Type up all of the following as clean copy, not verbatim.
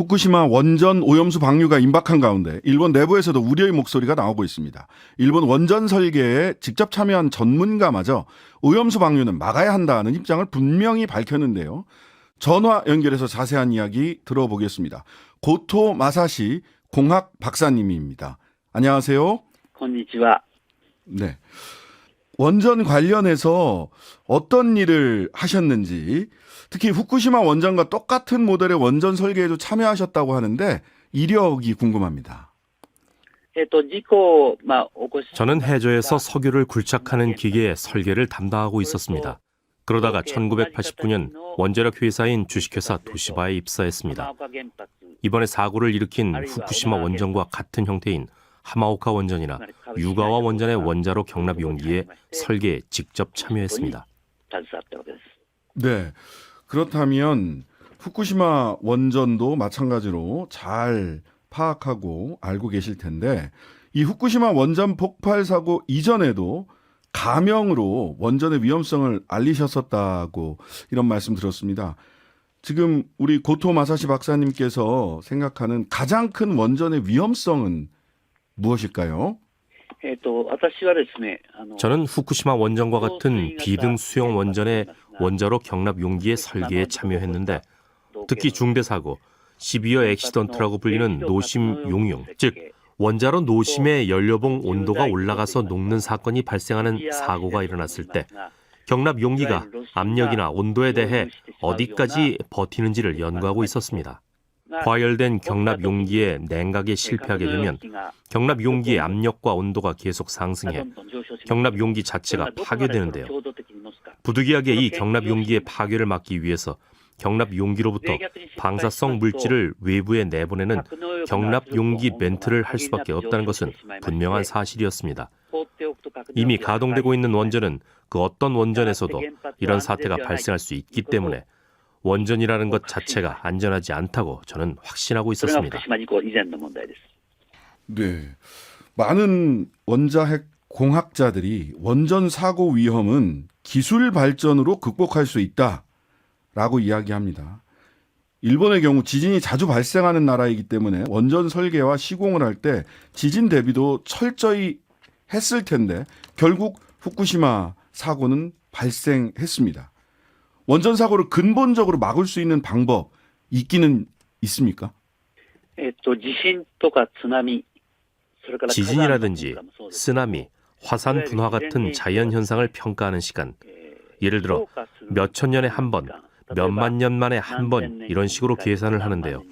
후쿠시마 원전 오염수 방류가 임박한 가운데 일본 내부에서도 우려의 목소리가 나오고 있습니다. 일본 원전 설계에 직접 참여한 전문가마저 오염수 방류는 막아야 한다는 입장을 분명히 밝혔는데요. 전화 연결해서 자세한 이야기 들어보겠습니다. 고토 마사시 공학 박사님입니다. 안녕하세요. 건니치와. 네. 원전 관련해서 어떤 일을 하셨는지, 특히 후쿠시마 원전과 똑같은 모델의 원전 설계에도 참여하셨다고 하는데 이력이 궁금합니다. 저는 해저에서 석유를 굴착하는 기계의 설계를 담당하고 있었습니다. 그러다가 1989년 원자력 회사인 주식회사 도시바에 입사했습니다. 이번에 사고를 일으킨 후쿠시마 원전과 같은 형태인 하마오카 원전이나 유가와 원전의 원자로 경납 용기의 설계에 직접 참여했습니다. 네. 그렇다면 후쿠시마 원전도 마찬가지로 잘 파악하고 알고 계실 텐데, 이 후쿠시마 원전 폭발 사고 이전에도 가명으로 원전의 위험성을 알리셨었다고 이런 말씀 들었습니다. 지금 우리 고토 마사시 박사님께서 생각하는 가장 큰 원전의 위험성은 무엇일까요? 저는 후쿠시마 원전과 같은 비등 수용 원전의 원자로 경납 용기의 설계에 참여했는데, 특히 중대 사고, 시비어 액시던트라고 불리는 노심 용융, 즉 원자로 노심의 연료봉 온도가 올라가서 녹는 사건이 발생하는 사고가 일어났을 때 경납 용기가 압력이나 온도에 대해 어디까지 버티는지를 연구하고 있었습니다. 과열된 경납 용기의 냉각에 실패하게 되면 경납 용기의 압력과 온도가 계속 상승해 경납 용기 자체가 파괴되는데요. 부득이하게 이 경납 용기의 파괴를 막기 위해서 경납 용기로부터 방사성 물질을 외부에 내보내는 경납 용기 멘트를 할 수밖에 없다는 것은 분명한 사실이었습니다. 이미 가동되고 있는 원전은 그 어떤 원전에서도 이런 사태가 발생할 수 있기 때문에 원전이라는 것 자체가 안전하지 않다고 저는 확신하고 있었습니다. 네. 많은 원자핵 공학자들이 원전 사고 위험은 기술 발전으로 극복할 수 있다라고 이야기합니다. 일본의 경우 지진이 자주 발생하는 나라이기 때문에 원전 설계와 시공을 할 때 지진 대비도 철저히 했을 텐데 결국 후쿠시마 사고는 발생했습니다. 원전 사고를 근본적으로 막을 수 있는 방법 있기는 있습니까? 지진이라든지 쓰나미, 화산 분화 같은 자연 현상을 평가하는 시간, 예를 들어 몇천 년에 한 번, 몇만 년 만에 한 번 이런 식으로 계산을 하는데요.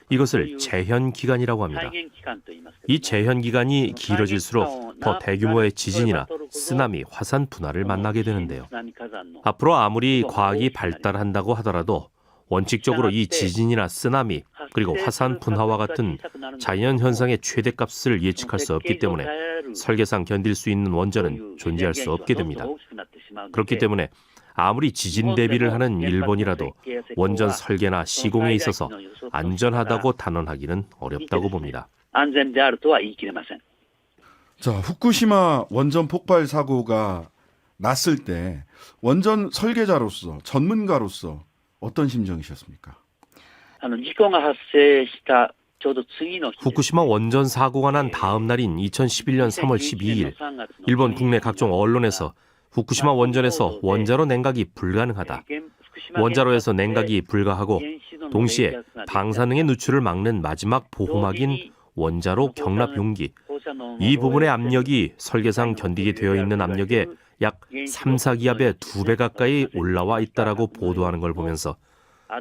이것을 재현 기간이라고 합니다. 이 재현 기간이 길어질수록 더 대규모의 지진이나 쓰나미, 화산 분화를 만나게 되는데요. 앞으로 아무리 과학이 발달한다고 하더라도 원칙적으로 이 지진이나 쓰나미, 그리고 화산 분화와 같은 자연 현상의 최대값을 예측할 수 없기 때문에 설계상 견딜 수 있는 원전은 존재할 수 없게 됩니다. 그렇기 때문에 아무리 지진 대비를 하는 일본이라도 원전 설계나 시공에 있어서 안전하다고 단언하기는 어렵다고 봅니다. 자, 후쿠시마 원전 폭발 사고가 났을 때 원전 설계자로서, 전문가로서 어떤 심정이셨습니까? 후쿠시마 원전 사고가 난 다음 날인 2011년 3월 12일, 일본 국내 각종 언론에서 후쿠시마 원전에서 원자로 냉각이 불가능하다, 원자로에서 냉각이 불가하고 동시에 방사능의 누출을 막는 마지막 보호막인 원자로 경납 용기, 이 부분의 압력이 설계상 견디게 되어 있는 압력의 약 3, 4기압의 2배 가까이 올라와 있다라고 보도하는 걸 보면서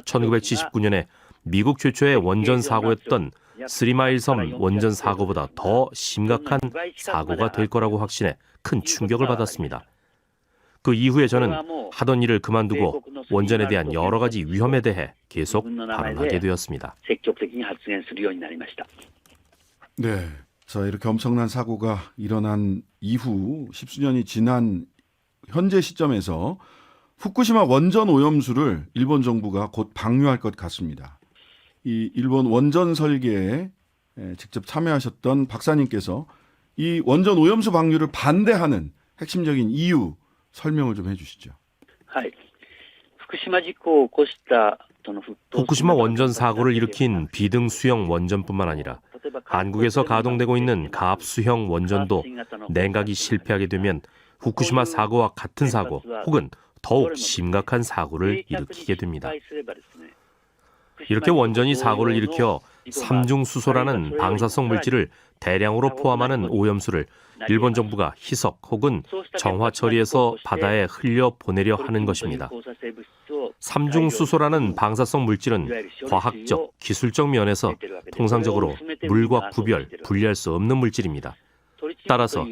1979년에 미국 최초의 원전 사고였던 스리마일 섬 원전 사고보다 더 심각한 사고가 될 거라고 확신해 큰 충격을 받았습니다. 그 이후에 저는 하던 일을 그만두고 원전에 대한 여러 가지 위험에 대해 계속 발언하게 되었습니다. 네. 자, 이렇게 엄청난 사고가 일어난 이후 십수년이 지난 현재 시점에서 후쿠시마 원전 오염수를 일본 정부가 곧 방류할 것 같습니다. 이 일본 원전 설계에 직접 참여하셨던 박사님께서 이 원전 오염수 방류를 반대하는 핵심적인 이유 설명을 좀 해주시죠. 후쿠시마 원전 사고를 일으킨 비등 수형 원전뿐만 아니라 한국에서 가동되고 있는 가압수형 원전도 냉각이 실패하게 되면 후쿠시마 사고와 같은 사고 혹은 더욱 심각한 사고를 일으키게 됩니다. 이렇게 원전이 사고를 일으켜 삼중수소라는 방사성 물질을 대량으로 포함하는 오염수를 일본 정부가 희석 혹은 정화 처리해서 바다에 흘려 보내려 하는 것입니다. 삼중수소라는 방사성 물질은 과학적, 기술적 면에서 통상적으로 물과 분리할 수 없는 물질입니다. 따라서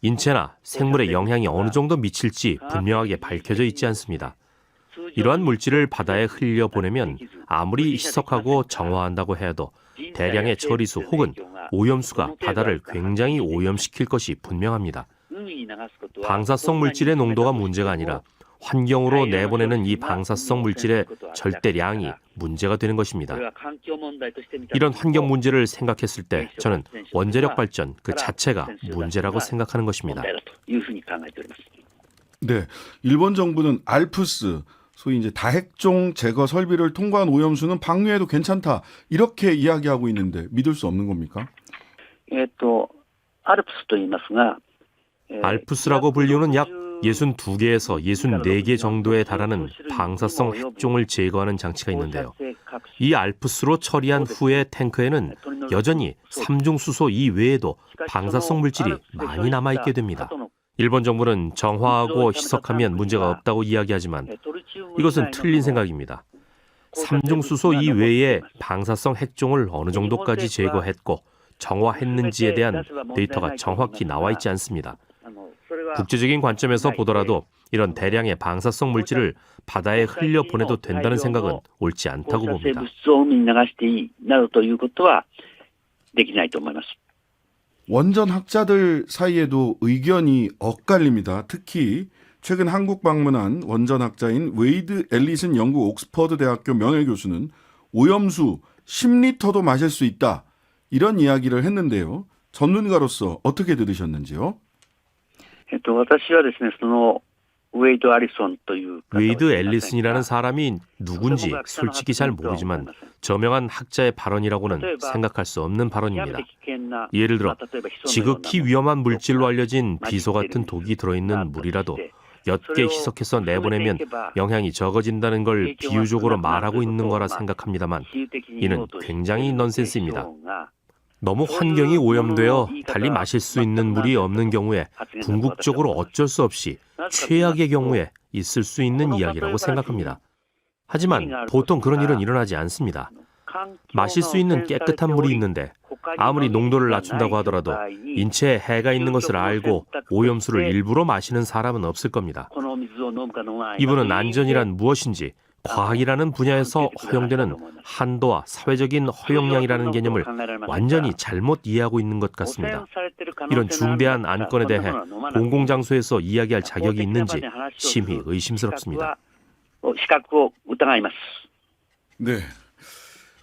인체나 생물에 영향이 어느 정도 미칠지 분명하게 밝혀져 있지 않습니다. 이러한 물질을 바다에 흘려보내면 아무리 희석하고 정화한다고 해도 대량의 처리수 혹은 오염수가 바다를 굉장히 오염시킬 것이 분명합니다. 방사성 물질의 농도가 문제가 아니라 환경으로 내보내는 이 방사성 물질의 절대량이 문제가 되는 것입니다. 이런 환경 문제를 생각했을 때 저는 원자력 발전 그 자체가 문제라고 생각하는 것입니다. 네, 일본 정부는 알프스, 소위 이제 다핵종 제거 설비를 통과한 오염수는 방류해도 괜찮다 이렇게 이야기하고 있는데 믿을 수 없는 겁니까? 알프스라고 불리우는 약 62개에서 64개 정도에 달하는 방사성 핵종을 제거하는 장치가 있는데요. 이 알프스로 처리한 후의 탱크에는 여전히 삼중수소 이외에도 방사성 물질이 많이 남아있게 됩니다. 일본 정부는 정화하고 희석하면 문제가 없다고 이야기하지만 이것은 틀린 생각입니다. 삼중수소 이외에 방사성 핵종을 어느 정도까지 제거했고 정화했는지에 대한 데이터가 정확히 나와 있지 않습니다. 국제적인 관점에서 보더라도 이런 대량의 방사성 물질을 바다에 흘려보내도 된다는 생각은 옳지 않다고 봅니다. 원전 학자들 사이에도 의견이 엇갈립니다. 특히 최근 한국 방문한 원전 학자인 웨이드 앨리슨 영국 옥스퍼드 대학교 명예교수는 오염수 10리터도 마실 수 있다. 이런 이야기를 했는데요. 전문가로서 어떻게 들으셨는지요? 웨이드 앨리슨이라는 사람이 누군지 솔직히 잘 모르지만 저명한 학자의 발언이라고는 생각할 수 없는 발언입니다. 예를 들어 지극히 위험한 물질로 알려진 비소 같은 독이 들어있는 물이라도 옅게 희석해서 내보내면 영향이 적어진다는 걸 비유적으로 말하고 있는 거라 생각합니다만 이는 굉장히 넌센스입니다. 너무 환경이 오염되어 달리 마실 수 있는 물이 없는 경우에 궁극적으로 어쩔 수 없이 최악의 경우에 있을 수 있는 이야기라고 생각합니다. 하지만 보통 그런 일은 일어나지 않습니다. 마실 수 있는 깨끗한 물이 있는데 아무리 농도를 낮춘다고 하더라도 인체에 해가 있는 것을 알고 오염수를 일부러 마시는 사람은 없을 겁니다. 이분은 안전이란 무엇인지 과학이라는 분야에서 허용되는 한도와 사회적인 허용량이라는 개념을 완전히 잘못 이해하고 있는 것 같습니다. 이런 중대한 안건에 대해 공공장소에서 이야기할 자격이 있는지 심히 의심스럽습니다. 네.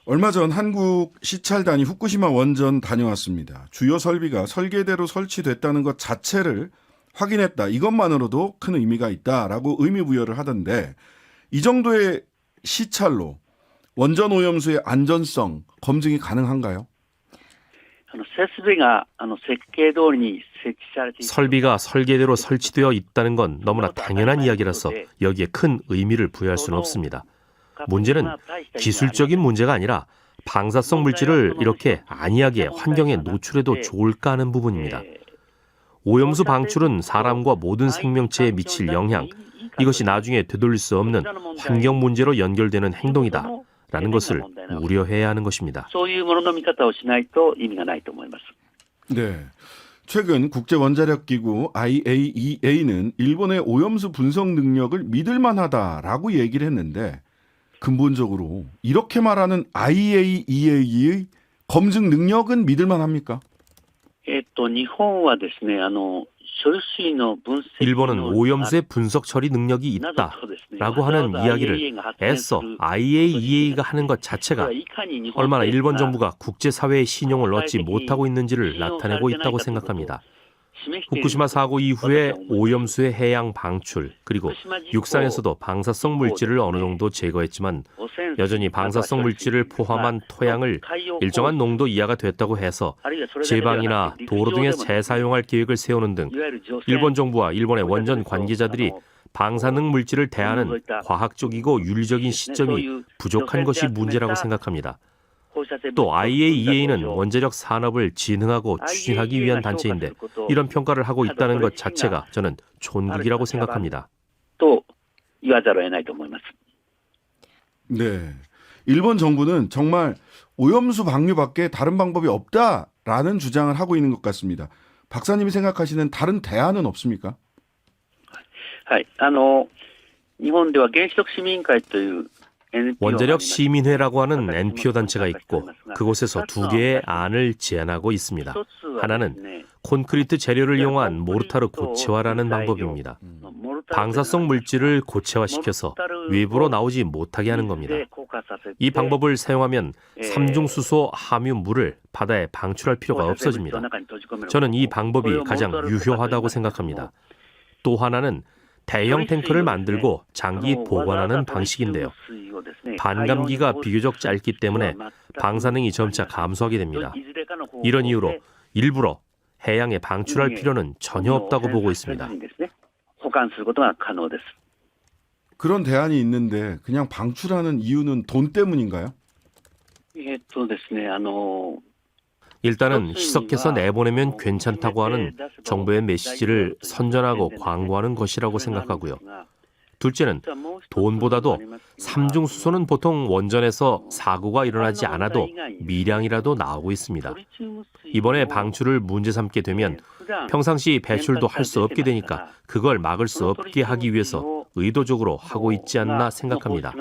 얼마 전 한국 시찰단이 후쿠시마 원전 다녀왔습니다. 주요 설비가 설계대로 설치됐다는 것 자체를 확인했다. 이것만으로도 큰 의미가 있다라고 의미 부여를 하던데 이 정도의 시찰로 원전 오염수의 안전성 검증이 가능한가요? 설비가 설계대로 설치되어 있다는 건 너무나 당연한 이야기라서 여기에 큰 의미를 부여할 수는 없습니다. 문제는 기술적인 문제가 아니라 방사성 물질을 이렇게 안이하게 환경에 노출해도 좋을까 하는 부분입니다. 오염수 방출은 사람과 모든 생명체에 미칠 영향, 이것이 나중에 되돌릴 수 없는 환경 문제로 연결되는 행동이다 라는 것을 우려해야 하는 것입니다. 네. 최근 국제원자력기구 IAEA는 일본의 오염수 분석 능력을 믿을 만하다라고 얘기를 했는데 근본적으로 이렇게 말하는 IAEA의 검증 능력은 믿을 만합니까? 일본은 오염수의 분석 처리 능력이 있다라고 하는 이야기를 애써 IAEA가 하는 것 자체가 얼마나 일본 정부가 국제사회의 신용을 얻지 못하고 있는지를 나타내고 있다고 생각합니다. 후쿠시마 사고 이후에 오염수의 해양 방출 그리고 육상에서도 방사성 물질을 어느 정도 제거했지만 여전히 방사성 물질을 포함한 토양을 일정한 농도 이하가 됐다고 해서 제방이나 도로 등에 재사용할 계획을 세우는 등 일본 정부와 일본의 원전 관계자들이 방사능 물질을 대하는 과학적이고 윤리적인 시점이 부족한 것이 문제라고 생각합니다. 또 IAEA는 원자력 산업을 진흥하고 추진하기 위한 단체인데 이런 평가를 하고 있다는 것 자체가 저는 촌극이라고 생각합니다. 또言わざるを得ないと思います。 네. 일본 정부는 정말 오염수 방류밖에 다른 방법이 없다라는 주장을 하고 있는 것 같습니다. 박사님이 생각하시는 다른 대안은 없습니까? はい。日本では原子力市民会という NPO 원자력 시민회라고 하는 NPO 단체가 있고 그곳에서 두 개의 안을 제안하고 있습니다. 하나는 콘크리트 재료를 이용한 모르타르 고체화라는 방법입니다. 방사성 물질을 고체화시켜서 외부로 나오지 못하게 하는 겁니다. 이 방법을 사용하면 삼중수소 함유 물을 바다에 방출할 필요가 없어집니다. 저는 이 방법이 가장 유효하다고 생각합니다. 또 하나는 대형 탱크를 만들고 장기 보관하는 방식인데요. 반감기가 비교적 짧기 때문에 방사능이 점차 감소하게 됩니다. 이런 이유로 일부러 해양에 방출할 필요는 전혀 없다고 보고 있습니다. 그런 대안이 있는데 그냥 방출하는 이유는 돈 때문인가요? 일단은 희석해서 내보내면 괜찮다고 하는 정부의 메시지를 선전하고 광고하는 것이라고 생각하고요. 둘째는 돈보다도 삼중수소는 보통 원전에서 사고가 일어나지 않아도 미량이라도 나오고 있습니다. 이번에 방출을 문제 삼게 되면 평상시 배출도 할 수 없게 되니까 그걸 막을 수 없게 하기 위해서 의도적으로 하고 있지 않나 생각합니다.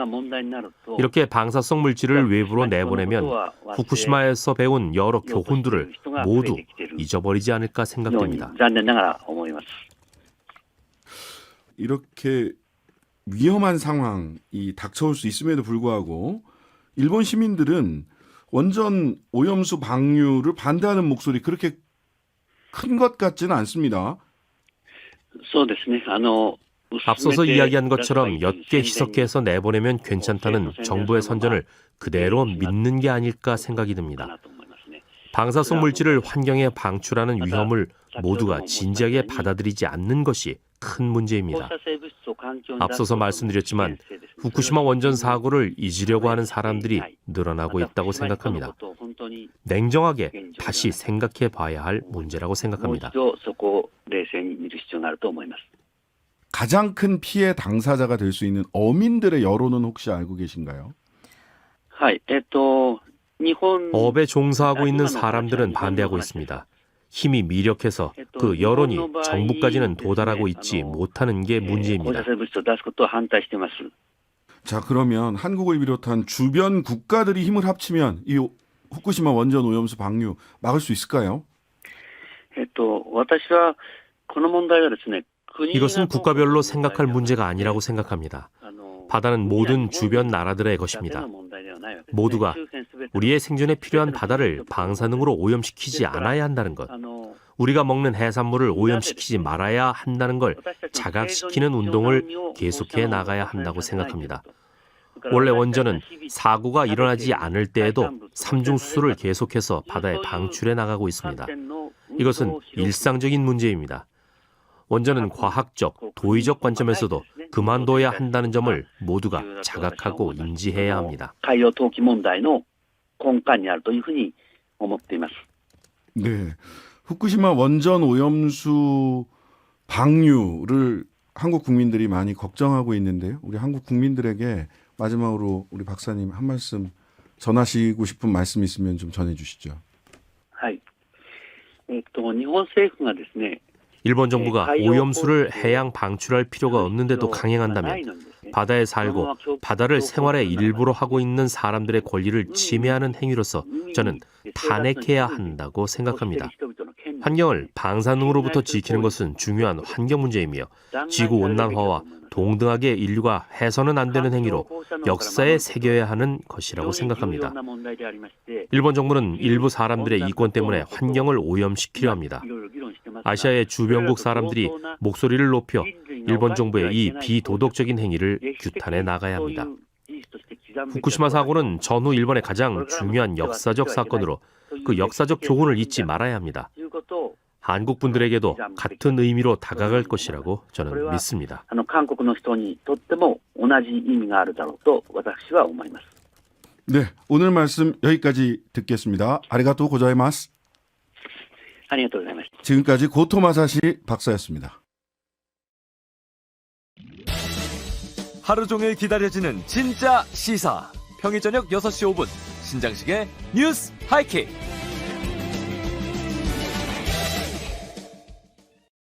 이렇게 방사성 물질을 외부로 내보내면 후쿠시마에서 배운 여러 교훈들을 모두 잊어버리지 않을까 생각됩니다. 이렇게 위험한 상황이 닥쳐올 수 있음에도 불구하고 일본 시민들은 원전 오염수 방류를 반대하는 목소리 그렇게 큰 것 같지는 않습니다. 앞서서 이야기한 것처럼 옅게 희석해서 내보내면 괜찮다는 정부의 선전을 그대로 믿는 게 아닐까 생각이 듭니다. 방사성 물질을 환경에 방출하는 위험을 모두가 진지하게 받아들이지 않는 것이 큰 문제입니다. 앞서서 말씀드렸지만 후쿠시마 원전 사고를 잊으려고 하는 사람들이 늘어나고 있다고 생각합니다. 냉정하게 다시 생각해 봐야 할 문제라고 생각합니다. 가장 큰 피해 당사자가 될 수 있는 어민들의 여론은 혹시 알고 계신가요? 업에 종사하고 있는 사람들은 반대하고 있습니다. 힘이 미력해서 그 여론이 정부까지는 도달하고 있지 못하는 게 문제입니다. 자, 그러면 한국을 비롯한 주변 국가들이 힘을 합치면 이 후쿠시마 원전 오염수 방류 막을 수 있을까요? 이것은 국가별로 생각할 문제가 아니라고 생각합니다. 바다는 모든 주변 나라들의 것입니다. 모두가 우리의 생존에 필요한 바다를 방사능으로 오염시키지 않아야 한다는 것, 우리가 먹는 해산물을 오염시키지 말아야 한다는 걸 자각시키는 운동을 계속해 나가야 한다고 생각합니다. 원래 원전은 사고가 일어나지 않을 때에도 삼중수소를 계속해서 바다에 방출해 나가고 있습니다. 이것은 일상적인 문제입니다. 원전은 과학적, 도의적 관점에서도 그만둬야 한다는 점을 모두가 자각하고 인지해야 합니다. 네, 후쿠시마 원전 오염수 방류를 한국 국민들이 많이 걱정하고 있는데요. 우리 한국 국민들에게 마지막으로 우리 박사님 한 말씀 전하시고 싶은 말씀 있으면 좀 전해주시죠. 일본 정부가 오염수를 해양 방출할 필요가 없는데도 강행한다면 바다에 살고 바다를 생활의 일부로 하고 있는 사람들의 권리를 침해하는 행위로서 저는 탄핵해야 한다고 생각합니다. 환경을 방사능으로부터 지키는 것은 중요한 환경 문제이며 지구온난화와 동등하게 인류가 해서는 안 되는 행위로 역사에 새겨야 하는 것이라고 생각합니다. 일본 정부는 일부 사람들의 이권 때문에 환경을 오염시키려 합니다. 아시아의 주변국 사람들이 목소리를 높여 일본 정부의 이 비도덕적인 행위를 규탄해 나가야 합니다. 후쿠시마 사고는 전후 일본의 가장 중요한 역사적 사건으로 그 역사적 교훈을 잊지 말아야 합니다. 한국 분들에게도 같은 의미로 다가갈 것이라고 저는 믿습니다. 韓国の人にとっても同じ意味があるだろうと私は思います。 네, 오늘 말씀 여기까지 듣겠습니다. 아리가토 고자이마스. ありがとうございました。 지금까지 고토마사시 박사였습니다. 하루 종일 기다려지는 진짜 시사. 평일 저녁 6시 5분 신장식의 뉴스 하이킥.